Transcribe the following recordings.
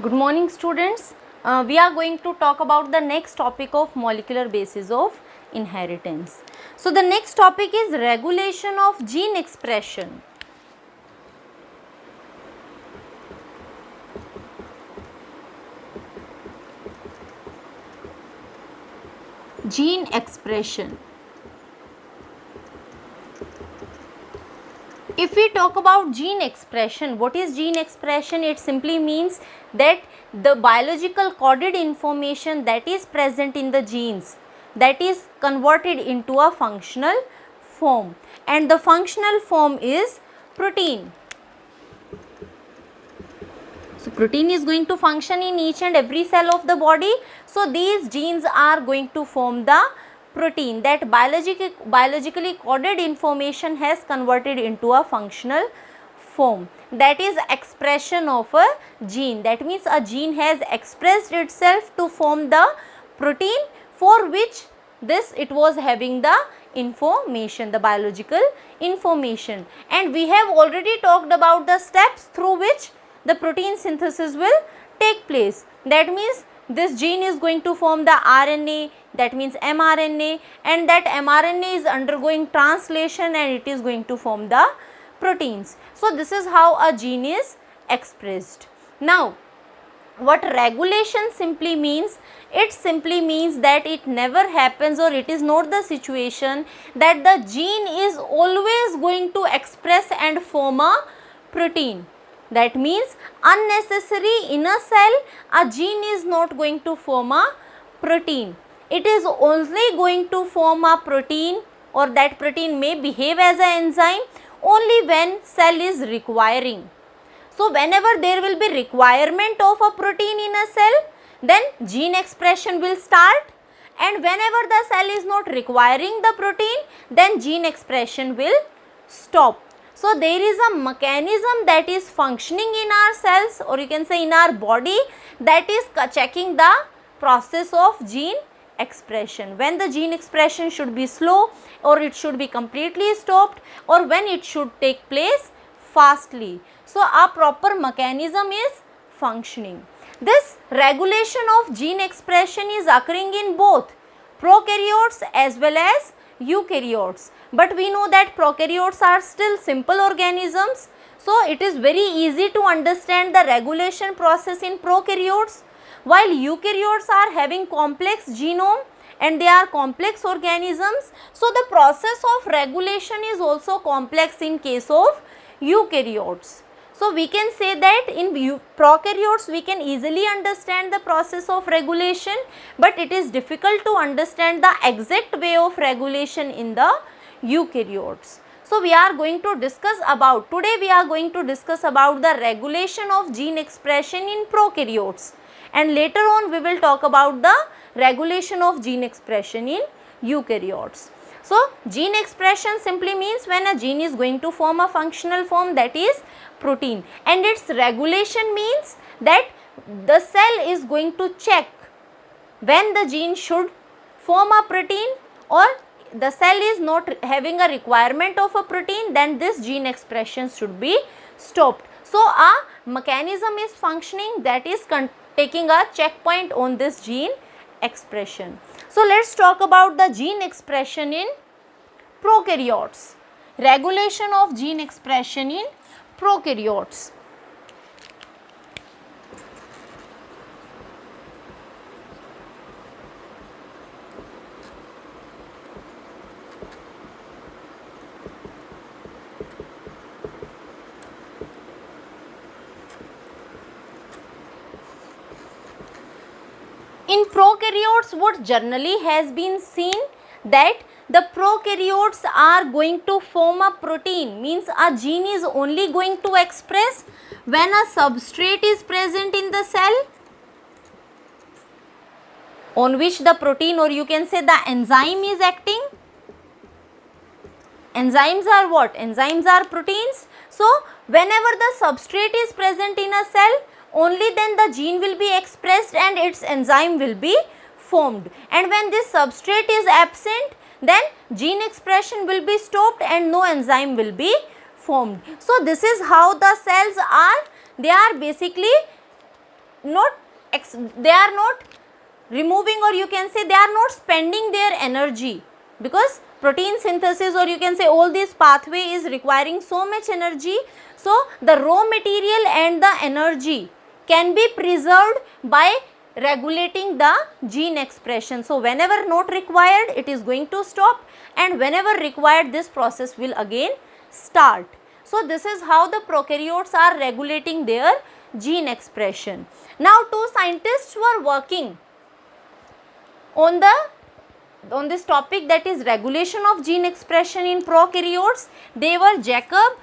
Good morning students. We are going to talk about the next topic of molecular basis of inheritance. So the next topic is regulation of gene expression. Gene expression. If we talk about gene expression, what is gene expression? It simply means that the biological coded information that is present in the genes, that is converted into a functional form, and the functional form is protein. So protein is going to function in each and every cell of the body. So these genes are going to form the protein, that biologically coded information has converted into a functional form. That is expression of a gene. That means a gene has expressed itself to form the protein for which it was having the information, the biological information. And we have already talked about the steps through which the protein synthesis will take place. That means this gene is going to form the RNA, that means mRNA, and that mRNA is undergoing translation and it is going to form the proteins. So this is how a gene is expressed. Now what regulation simply means? It simply means that it never happens, or it is not the situation that the gene is always going to express and form a protein. That means unnecessary in a cell a gene is not going to form a protein. It is only going to form a protein, or that protein may behave as an enzyme only when cell is requiring. So whenever there will be requirement of a protein in a cell, then gene expression will start, and whenever the cell is not requiring the protein, then gene expression will stop. So there is a mechanism that is functioning in our cells, or you can say in our body, that is checking the process of gene expression. When the gene expression should be slow, or it should be completely stopped, or when it should take place fastly. So a proper mechanism is functioning. This regulation of gene expression is occurring in both prokaryotes as well as eukaryotes, but we know that prokaryotes are still simple organisms, so it is very easy to understand the regulation process in prokaryotes, while eukaryotes are having complex genome and they are complex organisms. So the process of regulation is also complex in case of eukaryotes. So we can say that in prokaryotes we can easily understand the process of regulation, but it is difficult to understand the exact way of regulation in the eukaryotes. So we are going to discuss about, today we are going to discuss about the regulation of gene expression in prokaryotes, and later on we will talk about the regulation of gene expression in eukaryotes. So gene expression simply means when a gene is going to form a functional form, that is protein, and its regulation means that the cell is going to check when the gene should form a protein, or the cell is not having a requirement of a protein, then this gene expression should be stopped. So a mechanism is functioning that is taking a checkpoint on this gene expression. So let's talk about the gene expression in prokaryotes. Regulation of gene expression in prokaryotes. In prokaryotes, what generally has been seen, that the prokaryotes are going to form a protein, means a gene is only going to express when a substrate is present in the cell on which the protein, or you can say the enzyme, is acting. Enzymes are what? Enzymes are proteins. So whenever the substrate is present in a cell, only then the gene will be expressed and its enzyme will be formed, and when this substrate is absent, then gene expression will be stopped and no enzyme will be formed. So this is how the cells are. They are basically not removing, or you can say they are not spending their energy, because protein synthesis, or you can say all this pathway is requiring so much energy. So the raw material and the energy can be preserved by regulating the gene expression. So whenever not required, it is going to stop, and whenever required, this process will again start. So this is how the prokaryotes are regulating their gene expression. Now two scientists were working on this topic, that is regulation of gene expression in prokaryotes. They were Jacob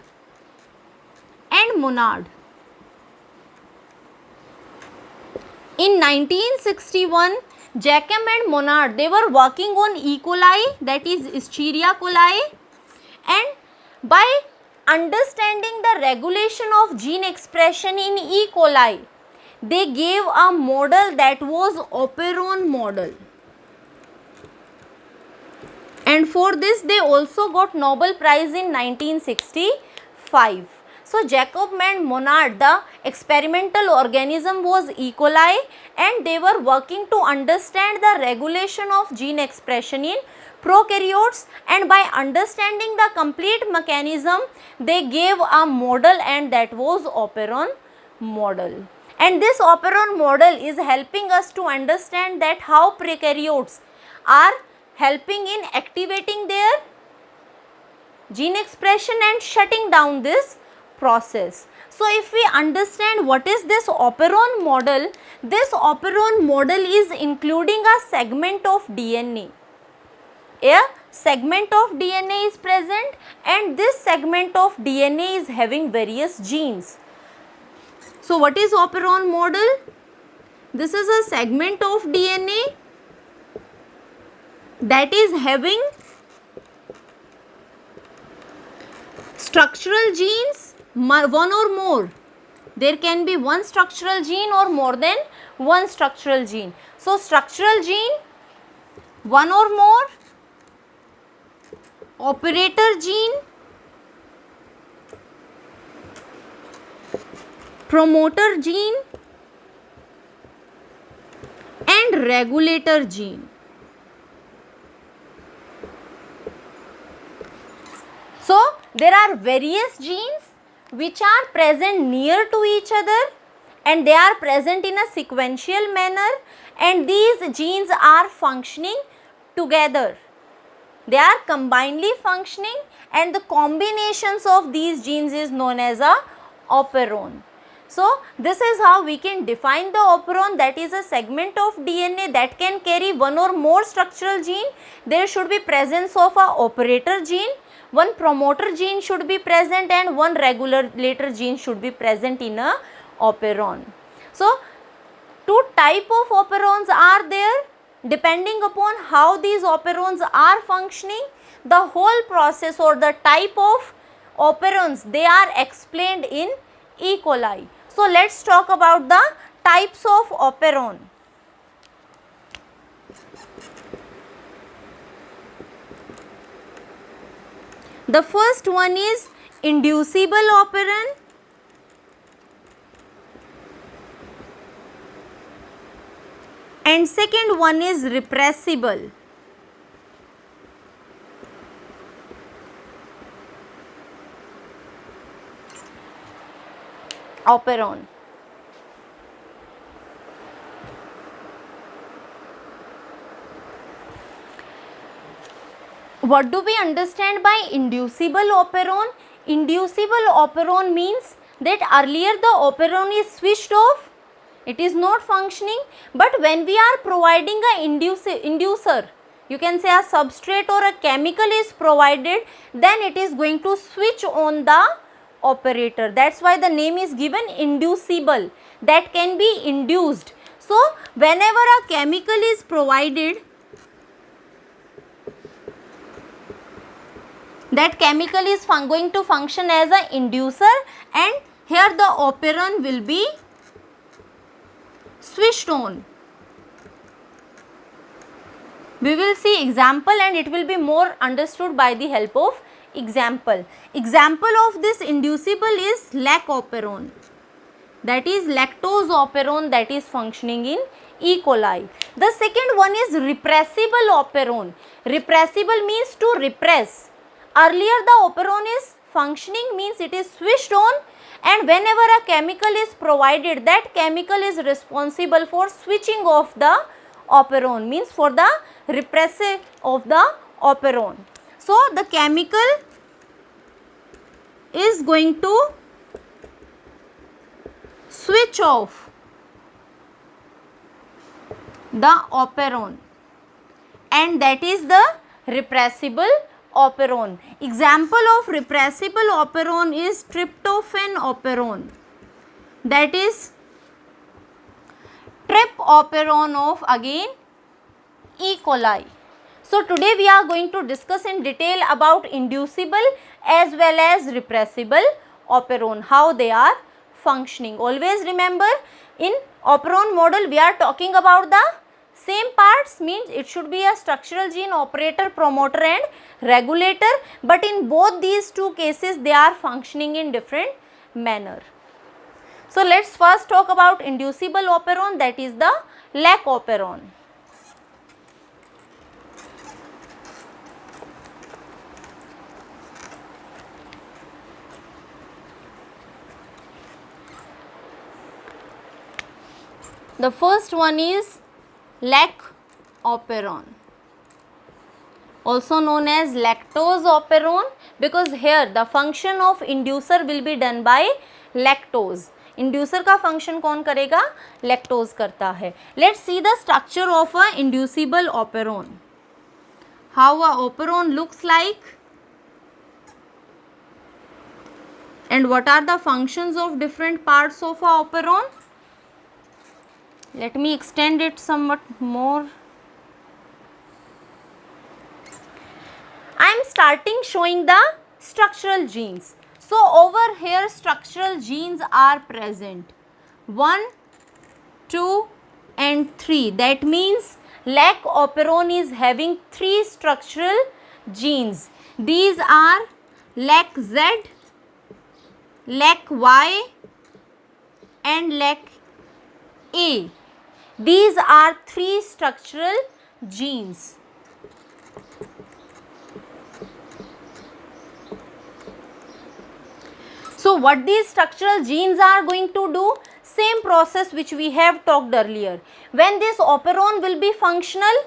and Monod. In 1961, Jacob and Monod, they were working on E. coli, that is Escherichia coli, and by understanding the regulation of gene expression in E. coli, they gave a model that was operon model, and for this they also got Nobel Prize in 1965. So Jacob and Monod, the experimental organism was E. coli, and they were working to understand the regulation of gene expression in prokaryotes, and by understanding the complete mechanism, they gave a model, and that was operon model. And this operon model is helping us to understand that how prokaryotes are helping in activating their gene expression and shutting down this process. So if we understand what is this operon model, this operon model is including a segment of DNA. A segment of DNA is present, and this segment of DNA is having various genes. So what is operon model? This is a segment of DNA that is having structural genes, one or more. There can be one structural gene or more than one structural gene. So structural gene, one or more, operator gene, promoter gene, and regulator gene. So there are various genes which are present near to each other, and they are present in a sequential manner, and these genes are functioning together. They are combinedly functioning, and the combinations of these genes is known as a operon. So this is how we can define the operon, that is a segment of DNA that can carry one or more structural gene. There should be presence of a operator gene, one promoter gene should be present, and one regulator gene should be present in a operon. So two type of operons are there. Depending upon how these operons are functioning, the whole process or the type of operons, they are explained in E. coli. So let's talk about the types of operon. The first one is inducible operon. And second one is repressible. Operon. What do we understand by inducible operon? Inducible operon means that earlier the operon is switched off, it is not functioning, but when we are providing a inducer, you can say a substrate or a chemical is provided, then it is going to switch on the operator. That's why the name is given inducible, that can be induced. So whenever a chemical is provided, that chemical is going to function as an inducer, and here the operon will be switched on. We will see example, and it will be more understood by the help of example. Example of this inducible is lac operon. that is lactose operon that is functioning in E. coli. The second one is repressible operon. Repressible means to repress. Earlier the operon is functioning, means it is switched on, and whenever a chemical is provided, that chemical is responsible for switching off the operon, means for the repressive of the operon. So the chemical is going to switch off the operon, and that is the repressible operon. Example of repressible operon is tryptophan operon, that is trip operon of again E. coli. So today we are going to discuss in detail about inducible as well as repressible operon, how they are functioning. Always remember, in operon model we are talking about the same parts, means it should be a structural gene, operator, promoter and regulator, but in both these two cases they are functioning in different manner. So let's first talk about inducible operon, that is the lac operon. The first one is lac operon, also known as lactose operon, because here the function of inducer will be done by lactose. Inducer का function कौन करेगा? Lactose करता है. Let's see the structure of a inducible operon. How a operon looks like and what are the functions of different parts of a operon. Let me extend it somewhat more. I am starting showing the structural genes. So over here structural genes are present, 1, 2 and 3. That means lac operon is having 3 structural genes. These are lac Z, lac Y and lac A. These are 3 structural genes. So what these structural genes are going to do? Same process which we have talked earlier. When this operon will be functional,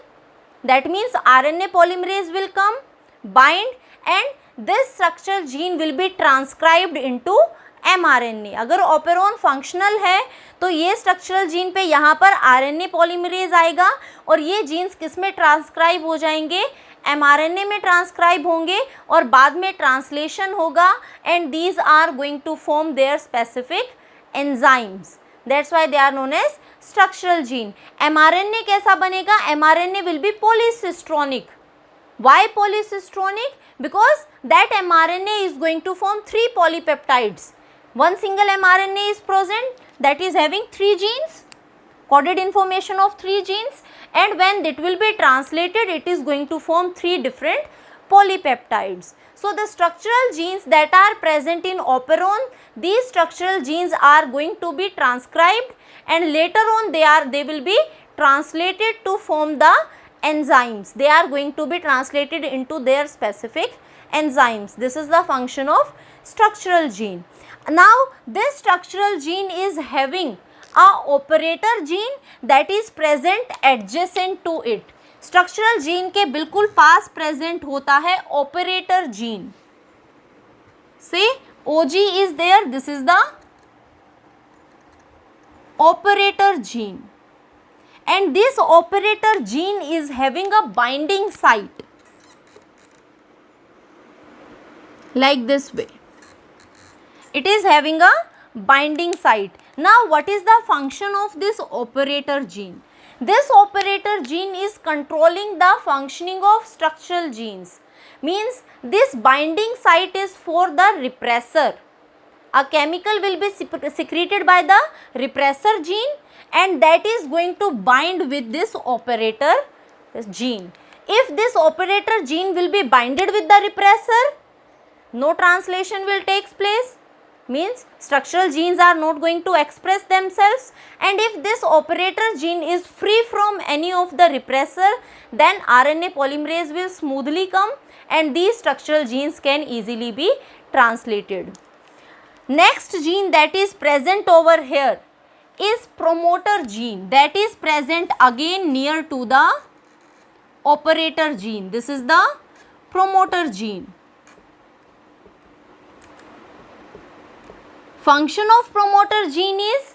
that means RNA polymerase will come, bind, and this structural gene will be transcribed into mRNA. अगर operon functional है तो ये structural gene पे यहाँ पर RNA polymerase आएगा और ये genes किस में transcribe हो जाएंगे? mRNA में transcribe होंगे और बाद में translation होगा, and these are going to form their specific enzymes. That's why they are known as structural gene. mRNA कैसा बनेगा? mRNA will be polycistronic. Why polycistronic? Because that mRNA is going to form 3 polypeptides. One single mRNA is present that is having 3 genes, coded information of 3 genes, and when it will be translated it is going to form 3 different polypeptides. So the structural genes that are present in operon, these structural genes are going to be transcribed and later on they will be translated to form the enzymes. They are going to be translated into their specific enzymes. This is the function of structural gene. Now this structural gene is having a operator gene that is present adjacent to it. Structural gene के बिल्कुल पास present होता है operator gene. से OG is there, this is the operator gene, and this operator gene is having a binding site like this way. It is having a binding site. Now what is the function of this operator gene? This operator gene is controlling the functioning of structural genes. Means this binding site is for the repressor. A chemical will be secreted by the repressor gene and that is going to bind with this operator gene. If this operator gene will be binded with the repressor, no translation will take place. means structural genes are not going to express themselves, and if this operator gene is free from any of the repressor, then RNA polymerase will smoothly come and these structural genes can easily be translated. Next gene that is present over here is promoter gene, that is present again near to the operator gene. This is the promoter gene. Function of promoter gene is,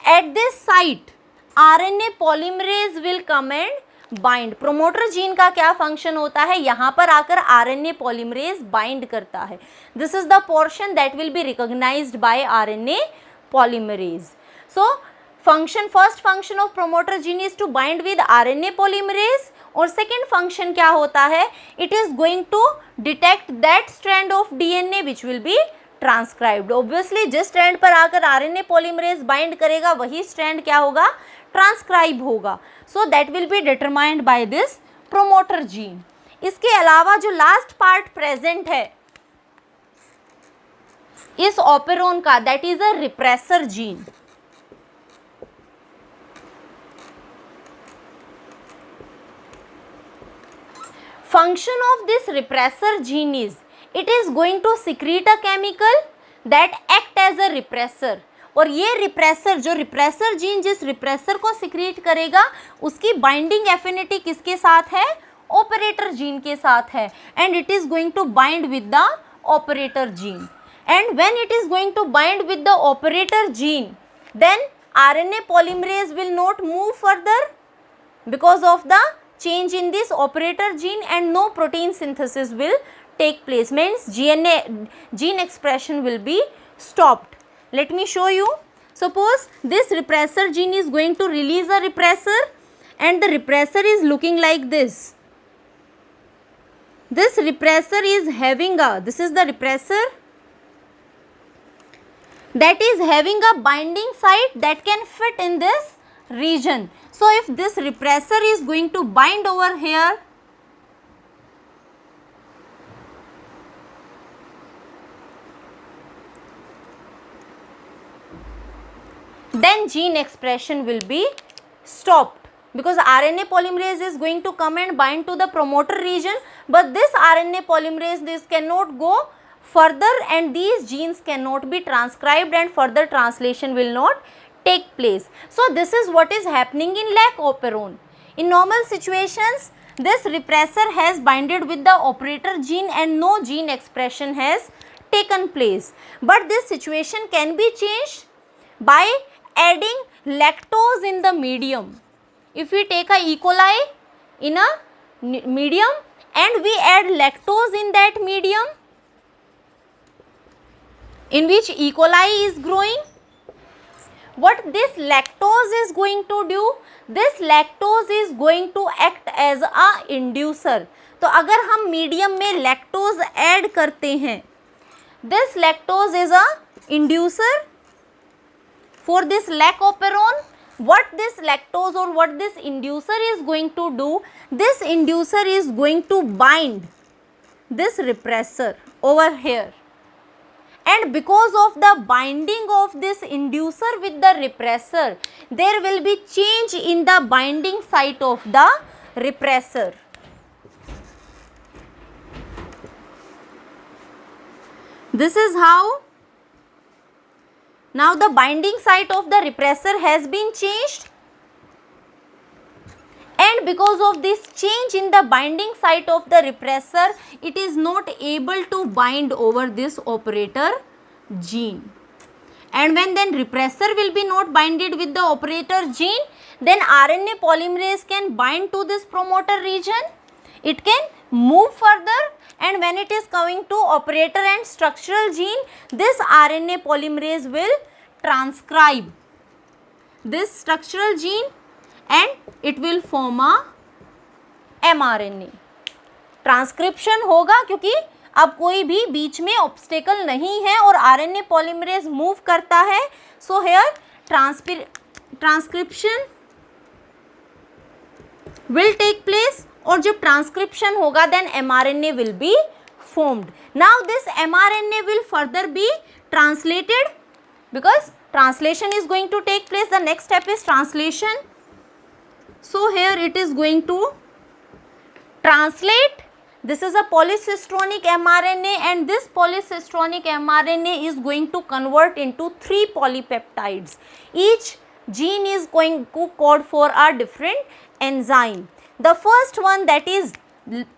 at this site RNA polymerase will come and bind. Promoter gene का क्या function होता है, यहाँ पर आकर RNA polymerase bind करता है. This is the portion that will be recognised by RNA polymerase. So function, first function of promoter gene is to bind with RNA polymerase, और सेकेंड फंक्शन क्या होता है, it is going to detect that strand of DNA which will be transcribed. Obviously जिस strand पर आकर RNA polymerase bind करेगा वही strand क्या होगा, ट्रांसक्राइब होगा. So that will be determined by this promoter gene. इसके अलावा जो लास्ट पार्ट प्रेजेंट है इस ऑपेरोन का, that is a repressor gene. Function of this repressor gene is, it is going to secrete a chemical that act as a repressor. और ये repressor, जो repressor gene जिस रिप्रेसर को secrete करेगा उसकी बाइंडिंग एफिनिटी किसके साथ है, ऑपरेटर जीन के साथ है, and it is going to bind with the operator gene. And when it is going to bind with the operator gene, then RNA polymerase will not move further because of the change in this operator gene, and no protein synthesis will take place, means gene expression will be stopped. Let me show you. Suppose this repressor gene is going to release a repressor, and the repressor is looking like this. This repressor is having a, this is the repressor that is having a binding site that can fit in this region. So if this repressor is going to bind over here, then gene expression will be stopped, because RNA polymerase is going to come and bind to the promoter region, but this RNA polymerase, this cannot go further and these genes cannot be transcribed and further translation will not take place. So this is what is happening in lac operon. In normal situations, this repressor has binded with the operator gene and no gene expression has taken place. But this situation can be changed by adding lactose in the medium. If we take a E. coli in a medium and we add lactose in that medium in which E. coli is growing, what this lactose is going to do, this lactose is going to act as a inducer. तो अगर हम medium में lactose add करते हैं, this lactose is a inducer for this lac operon. What this lactose or what this inducer is going to do, this inducer is going to bind this repressor over here, and because of the binding of this inducer with the repressor, there will be change in the binding site of the repressor. This is how now the binding site of the repressor has been changed, and because of this change in the binding site of the repressor, it is not able to bind over this operator gene. And when then repressor will be not binded with the operator gene, then RNA polymerase can bind to this promoter region, it can move further, and when it is coming to operator and structural gene, this RNA polymerase will transcribe this structural gene and it will form a mRNA. Transcription होगा क्योंकि अब कोई भी बीच में obstacle नहीं है और RNA polymerase move करता है. So here transcription will take place, और जब ट्रांसक्रिप्शन होगा then mRNA will be formed. Now this mRNA will further be translated, because translation is going to take place. The next step is translation. So here it is going to translate. This is a polycistronic mRNA, and this polycistronic mRNA is going to convert into 3 polypeptides. Each gene is going to code for a different enzyme. The first one, that is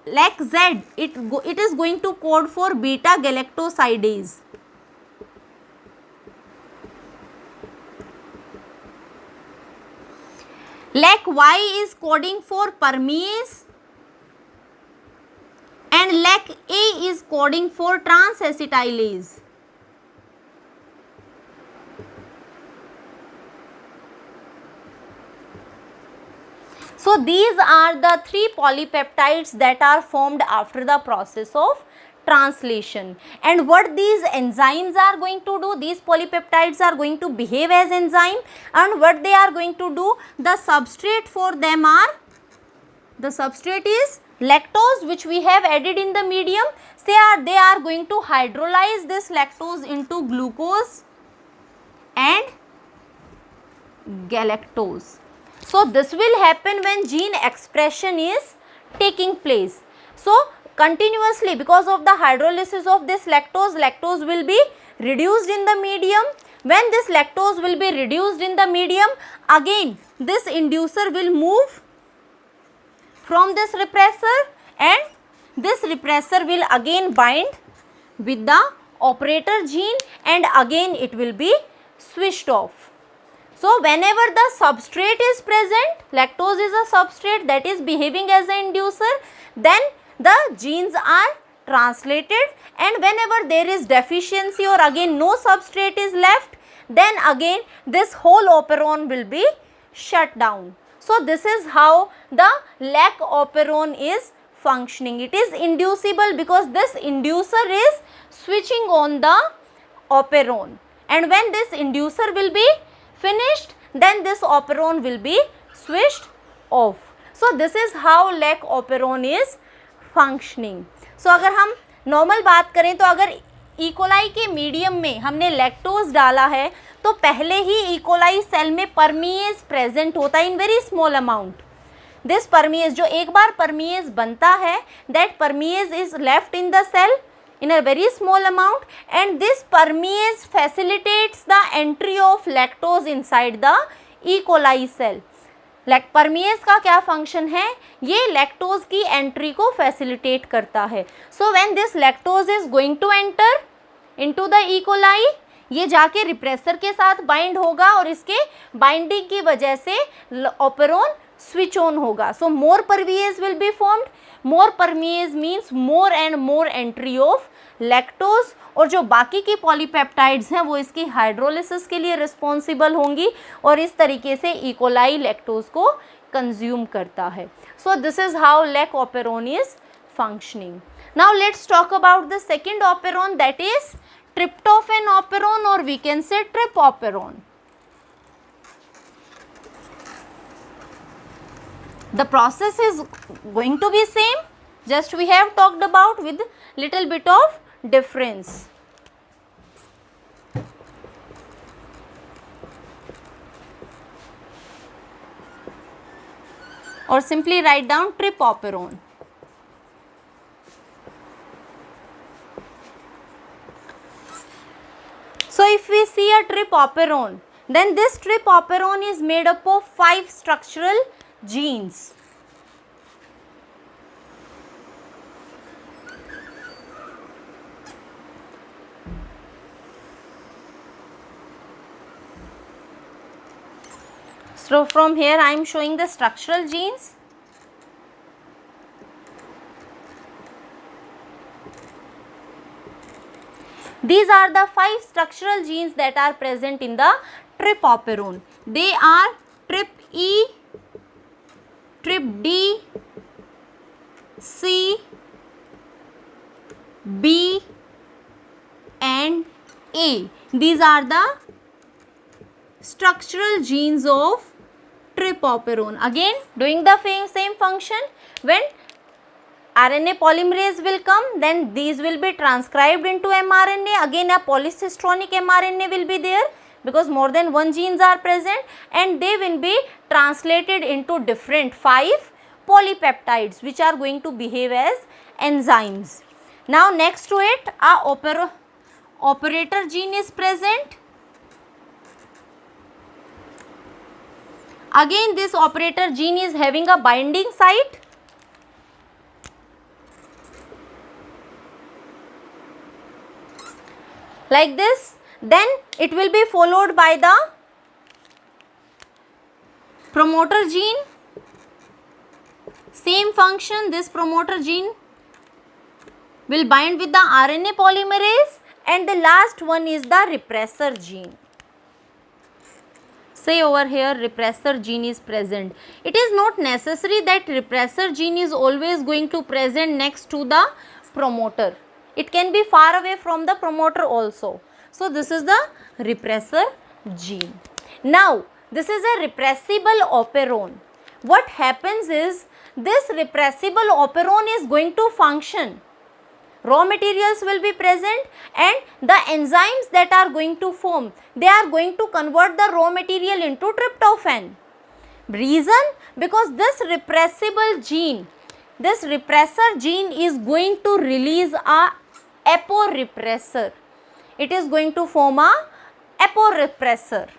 LAC-Z, it is going to code for beta galactosidase. LAC-Y is coding for permease, and LAC-A is coding for transacetylase. So these are the 3 polypeptides that are formed after the process of translation. And what these enzymes are going to do, these polypeptides are going to behave as enzyme, and what they are going to do, the substrate for them are, the substrate is lactose, which we have added in the medium. They are going to hydrolyze this lactose into glucose and galactose. So this will happen when gene expression is taking place. So continuously, because of the hydrolysis of this lactose, lactose will be reduced in the medium. When this lactose will be reduced in the medium, again this inducer will move from this repressor, and this repressor will again bind with the operator gene, and again it will be switched off. So whenever the substrate is present, lactose is a substrate that is behaving as an inducer, then the genes are translated, and whenever there is deficiency or again no substrate is left, then again this whole operon will be shut down. So this is how the LAC operon is functioning. It is inducible because this inducer is switching on the operon, and when this inducer will be finished, then this operon will be switched off. So this is how LAC operon is functioning. So अगर हम normal बात करें तो अगर E coli के medium में हमने lactose डाला है तो पहले ही इकोलाई सेल में परमीएज प्रेजेंट होता है in very small amount. This permease, जो एक बार परमीएज बनता है, that permease is left in the cell in a very small amount, and this permease facilitates the entry of lactose inside the E. coli cell. परमीएज का क्या function है, ये lactose की एंट्री को फैसिलिटेट करता है. So when this lactose is going to enter into the E coli, ये जाके रिप्रेसर के साथ बाइंड होगा और इसके बाइंडिंग की वजह से ऑपेरोन स्विच ऑन होगा. So more permease will be formed. More permease means more and more entry of lactose, और जो बाकी की पॉलीपेप्टाइड्स हैं वो इसकी हाइड्रोलिसिस के लिए रिस्पॉन्सिबल होंगी और इस तरीके से ई कोलाई लैक्टोज को कंज्यूम करता है. So this is how lac operon is functioning. Now let's talk about the second operon, that is tryptophan operon, or we can say trip operon. The process is going to be same, just we have talked about with little bit of difference. Or simply write down trip operon. So if we see a trip operon, then this trip operon is made up of 5 structural genes. So from here I am showing the structural genes. These are the 5 structural genes that are present in the trip operon. They are trip E, trip D, C, B and A. These are the structural genes of trip operon. Again doing the same function. When RNA polymerase will come, then these will be transcribed into mRNA. Again a polycistronic mRNA will be there because more than one genes are present, and they will be translated into different 5 polypeptides which are going to behave as enzymes. Now next to it a operator gene is present. Again this operator gene is having a binding site. Like this, then it will be followed by the promoter gene. Same function, this promoter gene will bind with the RNA polymerase, and the last one is the repressor gene. Say over here repressor gene is present. It is not necessary that repressor gene is always going to present next to the promoter. It can be far away from the promoter also. So this is the repressor gene. Now this is a repressible operon. What happens is this repressible operon is going to function. Raw materials will be present, and the enzymes that are going to form, they are going to convert the raw material into tryptophan. Reason? Because this repressible gene, this repressor gene is going to release a aporepressor. It is going to form a aporepressor.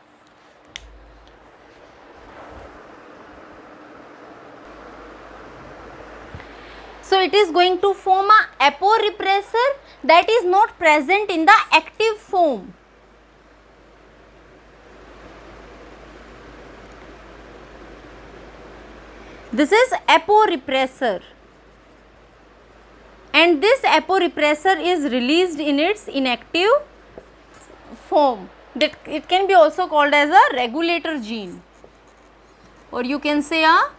So it is going to form a aporepressor that is not present in the active form. This is aporepressor, and this aporepressor is released in its inactive form. That it can be also called as a regulator gene, or you can say a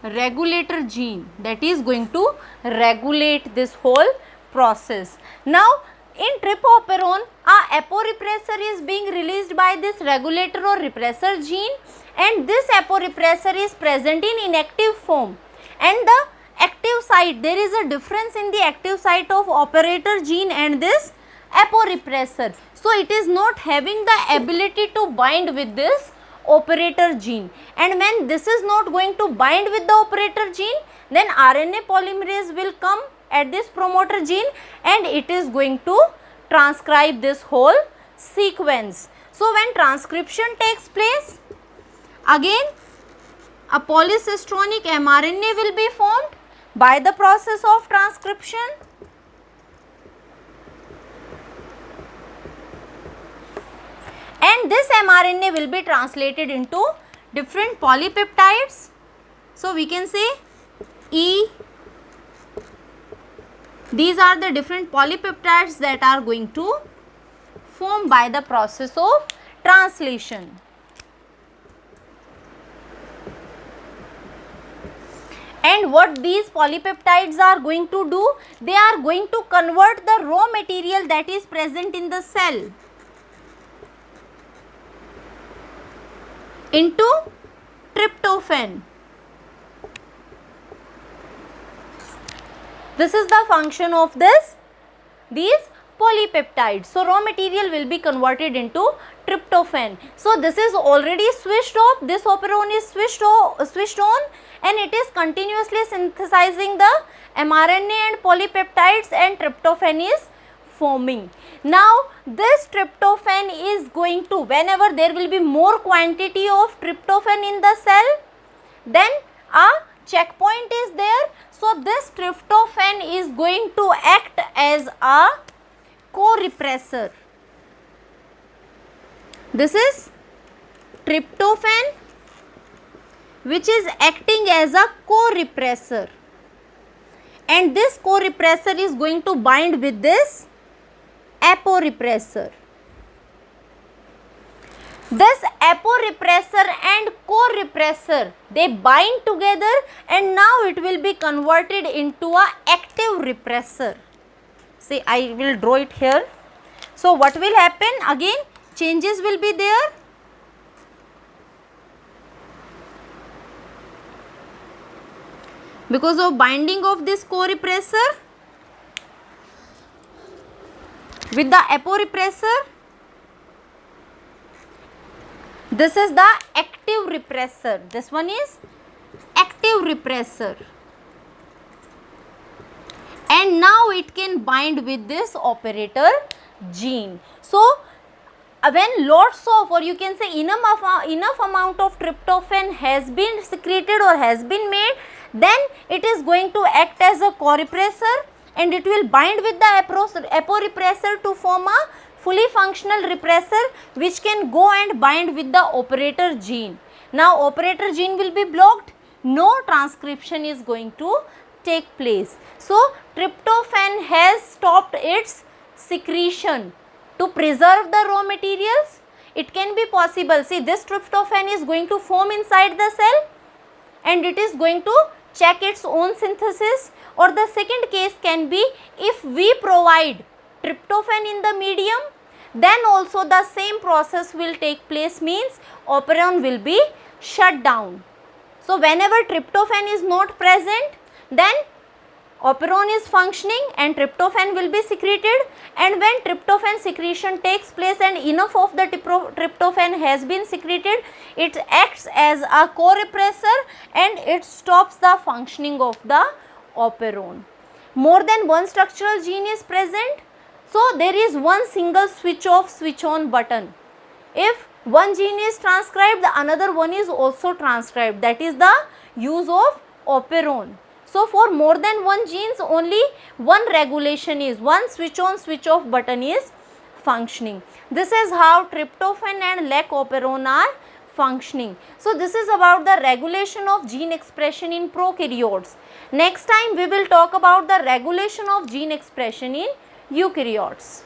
regulator gene that is going to regulate this whole process. Now in tripoperon, a aporepressor is being released by this regulator or repressor gene, and this aporepressor is present in inactive form, and the active site, there is a difference in the active site of operator gene and this aporepressor. So it is not having the ability to bind with this operator gene, and when this is not going to bind with the operator gene, then RNA polymerase will come at this promoter gene, and it is going to transcribe this whole sequence. So when transcription takes place, again a polycistronic mRNA will be formed by the process of transcription. And this mRNA will be translated into different polypeptides. So we can say these are the different polypeptides that are going to form by the process of translation. And what these polypeptides are going to do, they are going to convert the raw material that is present in the cell into tryptophan. This is the function of these polypeptides. So raw material will be converted into tryptophan. So this is already switched off, this operon is switched on, and it is continuously synthesizing the mRNA and polypeptides, and tryptophan is forming. Now this tryptophan is going to, whenever there will be more quantity of tryptophan in the cell, then a checkpoint is there. So this tryptophan is going to act as a co-repressor. This is tryptophan which is acting as a co-repressor, and this co-repressor is going to bind with this aporepressor. This aporepressor and co-repressor, they bind together, and now it will be converted into a active repressor. See, I will draw it here. So what will happen? Again changes will be there. because of binding of this co-repressor with the aporepressor. This is the active repressor. This one is active repressor. And now it can bind with this operator gene. So when lots of, or you can say enough amount of tryptophan has been secreted or has been made, then it is going to act as a co-repressor and it will bind with the aporepressor to form a fully functional repressor which can go and bind with the operator gene. Now operator gene will be blocked, no transcription is going to take place. So tryptophan has stopped its secretion. To preserve the raw materials, it can be possible. See, this tryptophan is going to form inside the cell and it is going to check its own synthesis. Or the second case can be, if we provide tryptophan in the medium, then also the same process will take place, means operon will be shut down. So whenever tryptophan is not present, then operon is functioning and tryptophan will be secreted, and when tryptophan secretion takes place and enough of the tryptophan has been secreted, it acts as a co-repressor and it stops the functioning of the operon. More than one structural gene is present, so there is one single switch off, switch on button. If one gene is transcribed, the another one is also transcribed. That is the use of operon. So for more than one genes, only one regulation is, one switch on switch off button is functioning. This is how tryptophan and lac operon are functioning. So this is about the regulation of gene expression in prokaryotes. Next time we will talk about the regulation of gene expression in eukaryotes.